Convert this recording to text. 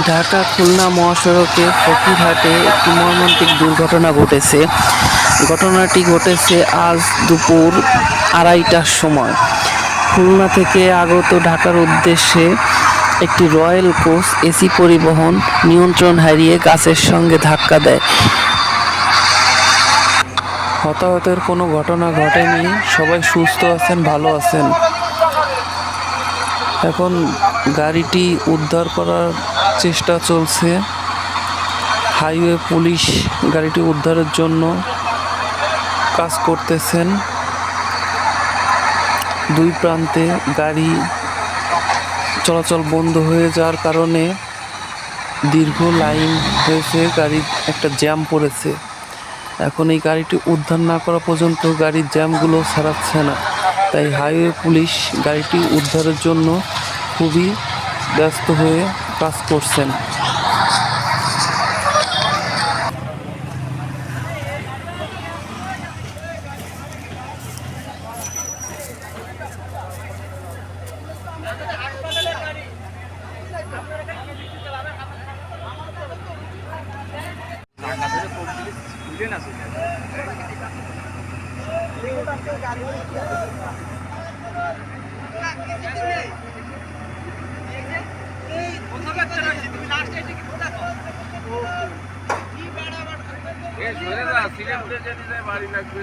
ঢাকা খুলনা মহাসড়কে ফকিরহাটে একটি মর্মান্তিক দুর্ঘটনা ঘটেছে। ঘটনাটি ঘটেছে আজ দুপুর 2:30টার সময়। খুলনা থেকে আগত ঢাকার উদ্দেশ্যে একটি রয়্যাল কোচ এসি পরিবহন নিয়ন্ত্রণ হারিয়ে গাছের সঙ্গে ধাক্কা দেয়। হতাহতের কোনো ঘটনা ঘটেনি, সবাই সুস্থ আছেন, ভালো আছেন। এখন গাড়িটি উদ্ধার করার চেষ্টা চলছে। হাইওয়ে পুলিশ গাড়িটি উদ্ধারের জন্য কাজ করতেছেন। দুই প্রান্তে গাড়ি চলাচল বন্ধ হয়ে যাওয়ার কারণে দীর্ঘ লাইন হয়েছে, গাড়ি একটা জ্যাম পড়েছে। এখন এই গাড়িটি উদ্ধার না করা পর্যন্ত গাড়ির জ্যামগুলো ছাড়াচ্ছে না, তাই হাইওয়ে পুলিশ গাড়িটি উদ্ধারের জন্য খুবই ব্যস্ত হয়ে কাজ করছেন। বাড়ি লাগবে